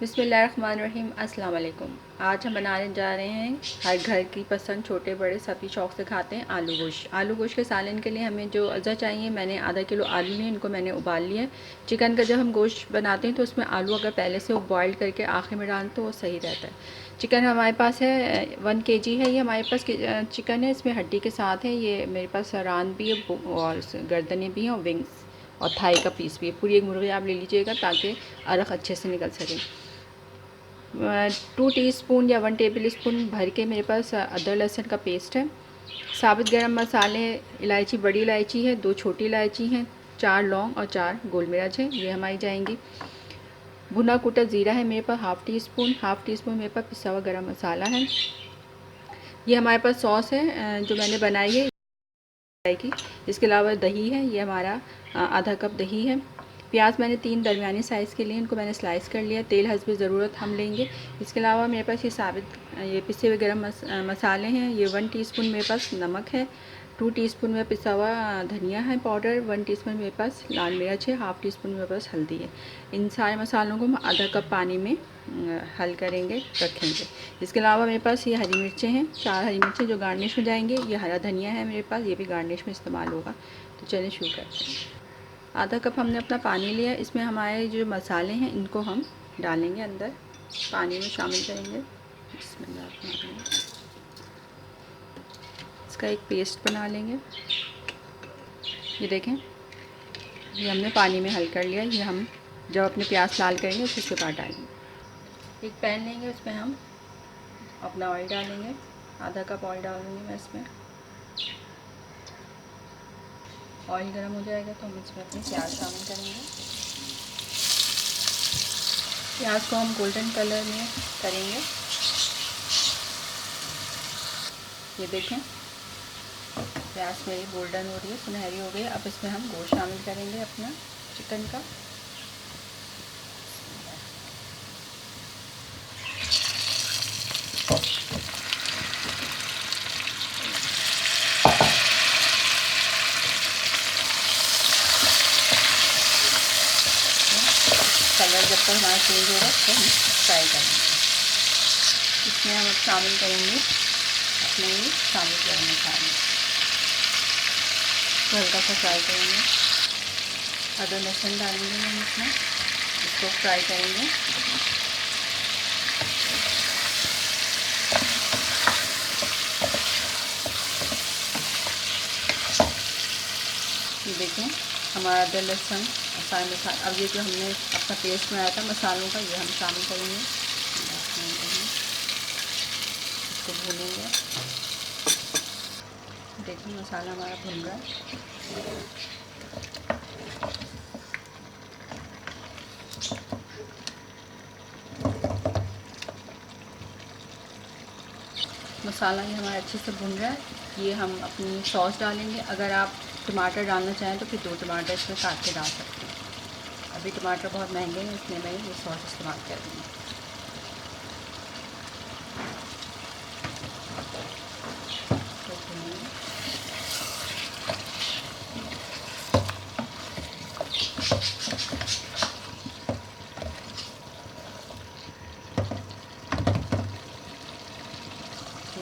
बिस्मिल्लाहिर्रहमानिर्रहीम। अस्सलाम वालेकुम। आज हम बनाने जा रहे हैं, हर घर की पसंद छोटे बड़े सभी शौक़ से खाते हैं, आलू गोश्त। आलू गोश्त के सालन के लिए हमें जो अज़ा चाहिए, मैंने आधा किलो आलू लिए, इनको मैंने उबाल लिया है। चिकन का जब हम गोश्त बनाते हैं तो उसमें आलू अगर पहले से बॉयल करके आखिर में डालें तो वो सही रहता है। चिकन हमारे पास है 1 kg है, ये हमारे पास चिकन है, इसमें हड्डी के साथ है। ये मेरे पास रान भी है और गर्दनें भी हैं और विंग्स और थाई का पीस भी है। पूरी एक मुर्गी आप ले लीजिएगा ताकि अरक अच्छे से निकल सके। 2 टीस्पून या 1 टेबल स्पून भर के मेरे पास अदरक लहसुन का पेस्ट है। साबुत गरम मसाले, इलायची, बड़ी इलायची है, 2 छोटी इलायची हैं, 4 लौंग और 4 गोल मिर्च है, ये हमारी जाएंगी। भुना कुटा ज़ीरा है मेरे पास हाफ़ टी स्पून मेरे पास पिसा हुआ गरम मसाला है। ये हमारे पास सॉस है जो मैंने बनाई है की। इसके अलावा दही है, ये हमारा आधा कप दही है। प्याज मैंने 3 दरमियानी साइज़ के लिए, इनको मैंने स्लाइस कर लिया। तेल हस्बे ज़रूरत हम लेंगे। इसके अलावा मेरे पास ये पिसे हुए गरम मसाले हैं। ये 1 टीस्पून मेरे पास नमक है, 2 टीस्पून में पिसा हुआ धनिया है पाउडर, 1 टीस्पून मेरे पास लाल मिर्च है, हाफ़ टीस्पून मेरे पास हल्दी है। इन सारे मसालों को हम आधा कप पानी में हल करेंगे, रखेंगे। इसके अलावा मेरे पास ये हरी मिर्चें हैं, 4 हरी मिर्चें जो गार्निश में जाएंगे। ये हरा धनिया है मेरे पास, ये भी गार्निश में इस्तेमाल होगा। तो चलिए शुरू करते हैं। आधा कप हमने अपना पानी लिया, इसमें हमारे जो मसाले हैं इनको हम डालेंगे अंदर, पानी में शामिल करेंगे। इसका एक पेस्ट बना लेंगे। ये देखें, ये हमने पानी में हल कर लिया। ये हम जब अपने प्याज लाल करेंगे तो उसके बाद डालेंगे। एक पैन लेंगे, उसमें हम अपना ऑयल डालेंगे। आधा कप ऑयल डालूँगी मैं इसमें। ऑयल गर्म हो जाएगा तो हम इसमें अपने प्याज शामिल करेंगे। प्याज को हम गोल्डन कलर में करेंगे। ये देखें, प्याज मेरी गोल्डन हो रही है, सुनहरी हो गई। अब इसमें हम गोश्त शामिल करेंगे अपना चिकन का। कलर जब तक हमारा चेंज होगा तो हम फ्राई करेंगे। इसमें हम शामिल करेंगे अपने शामिल गरम मसाले, तो हल्का सा फ्राई करेंगे। अदरक लहसुन डालेंगे हम इसमें, इसको फ्राई करेंगे। ये देखें, हमारा अदरक लहसुन सारे मसाले, अब ये जो हमने अपना पेस्ट बनाया था मसालों का, ये हम शामिल करेंगे। इसको भूनेंगे। देखिए मसाला हमारा भुन रहा है। मसाला ये हमारा अच्छे से भुन रहा है। ये हम अपनी सॉस डालेंगे। अगर आप टमाटर डालना चाहें तो फिर 2 टमाटर इसमें काट के डाल सकते हैं। अभी टमाटर बहुत महंगे हैं, इसलिए मैं ये सॉस इस्तेमाल कर रही हूँ।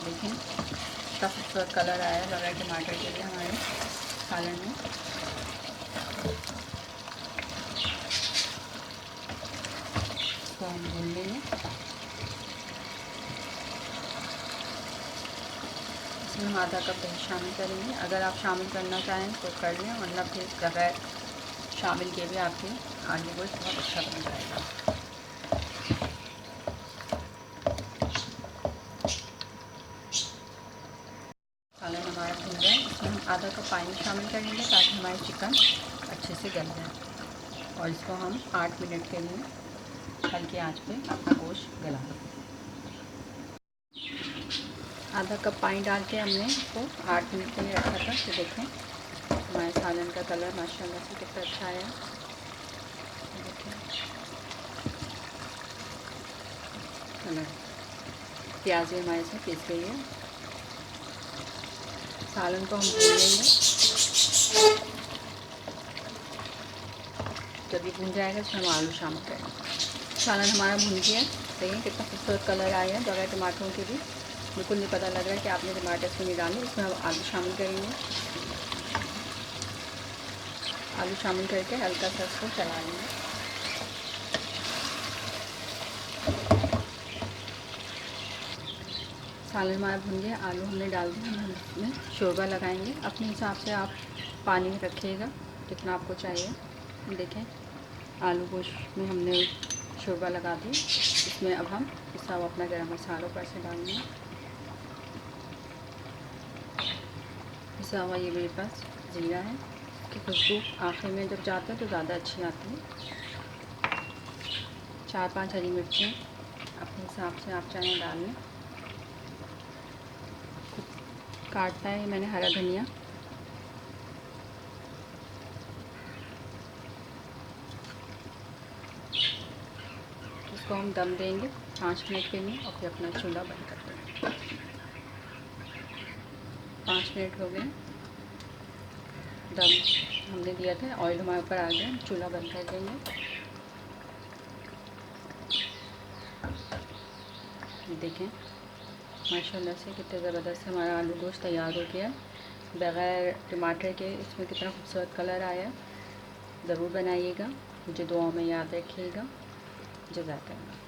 देखें कितना खूबसूरत कलर आया है बगैर टमाटर के लिए हमारे सालन में। इसको हम भून लेंगे। इसमें हम आधा कप दही शामिल करेंगे। अगर आप शामिल करना चाहें तो कर लें, वरना फिर बगैर शामिल किए भी आपके आलू गोश्त बहुत अच्छा बन जाएगा। सालन हमारा भुन रहा है। इसमें हम आधा कप पानी शामिल करेंगे ताकि हमारे चिकन अच्छे से गल जाए। और इसको हम 8 मिनट के लिए हल्की आंच पे अपना गोश्त गला दें। आधा कप पानी डाल के हमने इसको 8 मिनट के लिए रखा था। तो देखें हमारे सालन का कलर माशाल्लाह से कितना अच्छा आया। देखें कलर, प्याज भी हमारे से पीस गई है। सालन को हम भून लेंगे। जब ये भून जाएगा इसमें हम आलू शामिल करेंगे। सालन हमारा भुन गया है। देखिए कितना खूबसूरत कलर आया है बगैर टमाटरों के भी। बिल्कुल नहीं पता लग रहा है कि आपने टमाटर इसमें नहीं डाले। इसमें हम आलू शामिल करेंगे। आलू शामिल करके हल्का सा इसको चला लेंगे। सालन हमारा भुन गया, आलू हमने डाल दिया। हम इसमें शोरबा लगाएंगे। अपने हिसाब से आप पानी रखिएगा जितना आपको चाहिए। देखें आलू गोश्त में हमने शोरबा लगा दी। इसमें अब हम पिसा हुआ अपना गरम मसाला ऊपर से डालेंगे। पिसा हुआ ये मेरे पास ज़ीरा है। इसकी खुशबू आखिर में जब जाता है तो ज़्यादा अच्छी आती है। 4-5 हरी मिर्चें अपने हिसाब से आप चाहें डाल लें। काटना है मैंने हरा धनिया। इसको हम दम देंगे 5 मिनट के लिए और फिर अपना चूल्हा बंद कर देंगे। 5 मिनट हो गए, दम हमने दिया था, ऑयल हमारे ऊपर आ गया। चूल्हा बंद कर देंगे। देखें माशाल्लाह से कितने ज़बरदस्त हमारा आलू गोश्त तैयार हो गया बग़ैर टमाटर के। इसमें कितना खूबसूरत कलर आया। ज़रूर बनाइएगा, मुझे दुआओं में याद रखिएगा। जज़ाकल्लाह।